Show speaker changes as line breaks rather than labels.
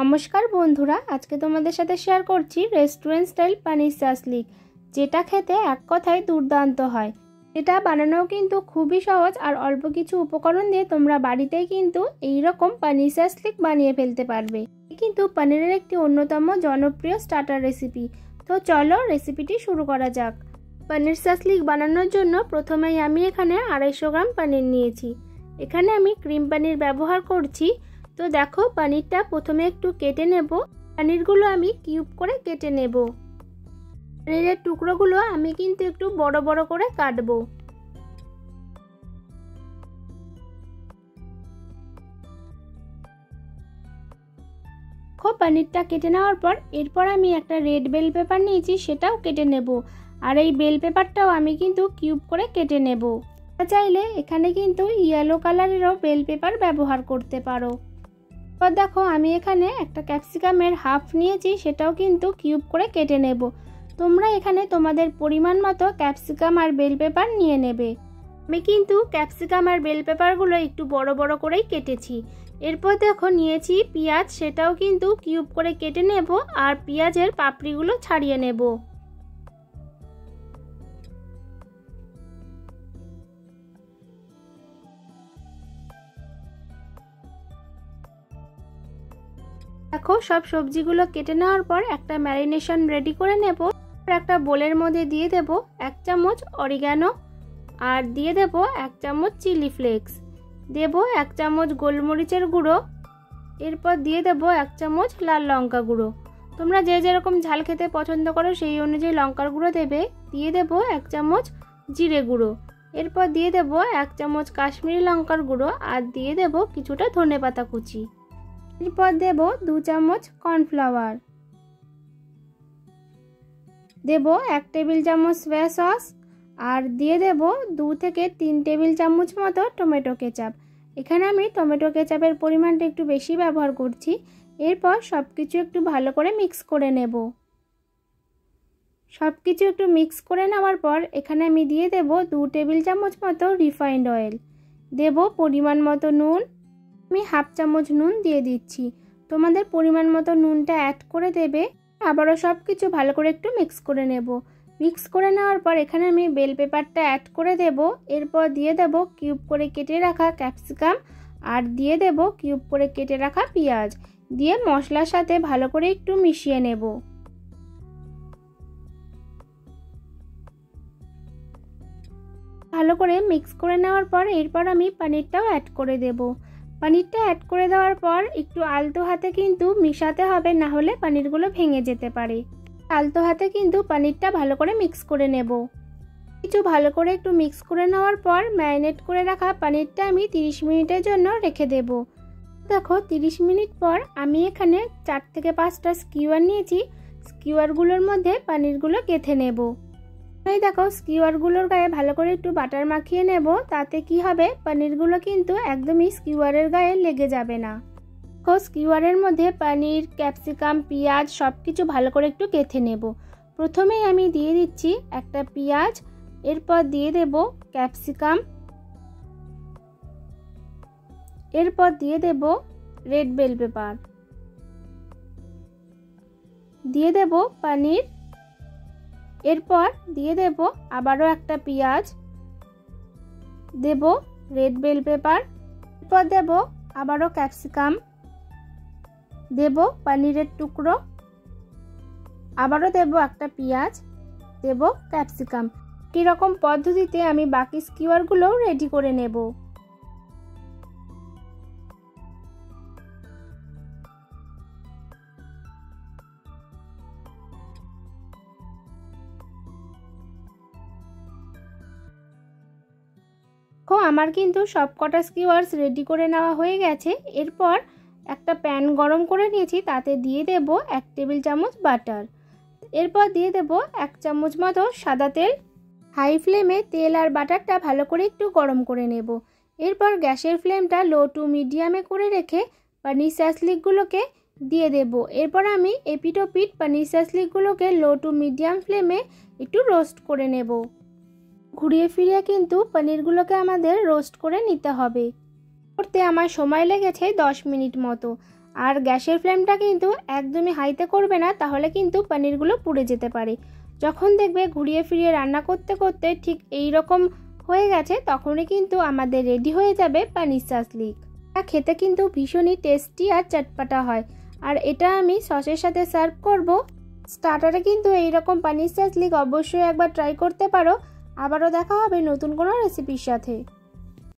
नमस्कार बंधुरा आज के तुम्हारे साथे शेयर करছি रेस्टुरेंट स्टाइल पनीर शासलिक जेटा खेते एक कथाय दुर्दान्त हय। এটা বানানো কিন্তু খুবই সহজ আর অল্প কিছু উপকরণ দিয়ে তোমরা বাড়িতেই কিন্তু এই রকম পনির শাসলিক বানিয়ে ফেলতে পারবে। কিন্তু পনিরের একটি অন্যতম জনপ্রিয় স্টার্টার রেসিপি। তো চলো রেসিপিটি শুরু করা যাক। পনির শাসলিক বানানোর জন্য প্রথমেই আমি এখানে 250 গ্রাম পনির নিয়েছি। এখানে আমি ক্রিম পনির ব্যবহার করছি। তো দেখো পনিরটা প্রথমে একটু কেটে নেব। পনিরগুলো আমি কিউব করে কেটে নেব। পনিরের টুকরোগুলো আমি কিন্তু একটু বড় বড় করে কাটবো। পনিরটা কেটে নেওয়ার পর এরপর আমি একটা রেড বেল পেপার নিয়েছি, সেটাও কেটে নেব। আর এই বেল পেপারটাও আমি কিন্তু কিউব করে কেটে নেব। চাইলে এখানে কিন্তু ইয়েলো কালারেরও বেল পেপার ব্যবহার করতে পারো। এবার দেখো আমি এখানে একটা ক্যাপসিকামের হাফ নিয়েছি, সেটাও কিন্তু কিউব করে কেটে নেব। তোমরা এখানে তোমাদের পরিমাণ মতো ক্যাপসিকাম আর বেল পেপার নিয়ে নেবে। আমি কিন্তু ক্যাপসিকাম আর বেল পেপারগুলো একটু বড় বড় করেই কেটেছি। এরপর দেখো নিয়েছি পেঁয়াজ, সেটাও কিন্তু কিউব করে কেটে নেব আর পেঁয়াজের পাপড়িগুলো ছাড়িয়ে নেব। দেখো সব সবজিগুলো কেটে নেওয়ার পর একটা ম্যারিনেশন রেডি করে নেব। একটা বোলের মধ্যে দিয়ে দেব 1 চামচ অরিগানো আর দিয়ে দেব 1 চামচ চিলি ফ্লেক্স, দেব 1 চামচ গোলমরিচের গুঁড়ো, এরপর দিয়ে দেব 1 চামচ লাল লঙ্কা গুঁড়ো। তোমরা যে যেরকম ঝাল খেতে পছন্দ করো সেই অনুযায়ী লঙ্কার গুঁড়ো দেবে। দিয়ে দেব 1 চামচ জিরে গুঁড়ো, এরপর দিয়ে দেব 1 চামচ কাশ্মীরি লঙ্কার গুঁড়ো আর দিয়ে দেব কিছুটা ধনেপাতা কুচি। এরপর দেব 2 চামচ কর্নফ্লাওয়ার, দেব 1 টেবিল চামচ সয়া সস আর দিয়ে দেব 2 থেকে 3 টেবিল চামচ মতো টমেটো কেচাপ। এখানে আমি টমেটো কেচাপের পরিমাণটা একটু বেশি ব্যবহার করছি। এরপর সব কিছু একটু ভালো করে মিক্স করে নেব। সব কিছু একটু মিক্স করে নেওয়ার পর এখানে আমি দিয়ে দেব 2 টেবিল চামচ মতো রিফাইন্ড অয়েল, দেব পরিমাণ মতো নুন, আমি হাফ চামচ নুন দিয়ে দিচ্ছি। তোমাদের পরিমাণ মতো নুনটা অ্যাড করে দেবে। আবারও সব কিছু ভালো করে একটু মিক্স করে নেব। মিক্স করে নেওয়ার পর এখানে আমি বেল পেপারটা অ্যাড করে দেব। এরপর দিয়ে দেব কিউব করে কেটে রাখা ক্যাপসিকাম আর দিয়ে দেব কিউব করে কেটে রাখা পেঁয়াজ, দিয়ে মশলার সাথে ভালো করে একটু মিশিয়ে নেব। ভালো করে মিক্স করে নেওয়ার পর এরপর আমি পনিরটাও অ্যাড করে দেব। পনিরটা অ্যাড করে দেওয়ার পর একটু আলতো হাতে কিন্তু মিশাতে হবে, না হলে পনিরগুলো ভেঙে যেতে পারে। আলতো হাতে কিন্তু পনিরটা ভালো করে মিক্স করে নেব। কিছু ভালো করে একটু মিক্স করে নেওয়ার পর ম্যারিনেট করে রাখা পনিরটা আমি 30 মিনিটের জন্য রেখে দেব। দেখো 30 মিনিট পর আমি এখানে 4 থেকে 5টা স্কিওয়ার নিয়েছি। স্কিওয়ারগুলোর মধ্যে পনিরগুলো গেঁথে নেব। এই দেখো স্কিওয়ারগুলোর গায়ে ভালো করে একটু বাটার মাখিয়ে নেব। তাতে কি হবে, পনিরগুলো কিন্তু একদমই স্কিওয়ারের গায়ে লেগে যাবে না। স্কিওয়ারের মধ্যে পনির, ক্যাপসিকাম, পেঁয়াজ সব কিছু ভালো করে একটু গেঁথে নেব। প্রথমেই আমি দিয়ে দিচ্ছি একটা পেঁয়াজ, এরপর দিয়ে দেব ক্যাপসিকাম, এরপর দিয়ে দেব রেড বেল পেপার, দিয়ে দেব পনির, এরপর দিয়ে দেব আবারও একটা পেঁয়াজ, দেব রেড বেল পেপার, এরপর দেব আবারও ক্যাপসিকাম, দেব পনিরের টুকরো, আবারও দেব একটা পেঁয়াজ, দেব ক্যাপসিকাম। কীরকম পদ্ধতিতে আমি বাকি স্কিওয়ারগুলোও রেডি করে নেব। আমার কিন্তু সব কটা স্কিওয়ার্স রেডি করে নেওয়া হয়ে গেছে। এরপর একটা প্যান গরম করে নিয়েছি, তাতে দিয়ে দেব 1 টেবিল চামচ বাটার, এরপর দিয়ে দেব 1 চামচ মতো সাদা তেল। হাই ফ্লেমে তেল আর বাটারটা ভালো করে একটু গরম করে নেব। এরপর গ্যাসের ফ্লেমটা লো টু মিডিয়ামে করে রেখে পনির শাসলিকগুলোকে দিয়ে দেব। এরপর আমি এপিট ওপিট পনির শাসলিকগুলোকে লো টু মিডিয়াম ফ্লেমে একটু রোস্ট করে নেব। ঘুরিয়ে ফিরিয়ে কিন্তু পনিরগুলোকে আমাদের রোস্ট করে নিতে হবে। করতে আমার সময় লেগেছে 10 মিনিট মতো। আর গ্যাসের ফ্লেমটা কিন্তু একদমই হাইতে করবে না, তাহলে কিন্তু পনিরগুলো পুড়ে যেতে পারে। যখন দেখবে ঘুরিয়ে ফিরিয়ে রান্না করতে করতে ঠিক এই রকম হয়ে গেছে, তখনই কিন্তু আমাদের রেডি হয়ে যাবে পনির সাসলিক। এটা খেতে কিন্তু ভীষণই টেস্টি আর চটপাটা হয়। আর এটা আমি সসের সাথে সার্ভ করব। স্টার্টারে কিন্তু এইরকম পনির সাসলিক অবশ্যই একবার ট্রাই করতে পারো। আবারও দেখা হবে নতুন কোনো রেসিপির সাথে।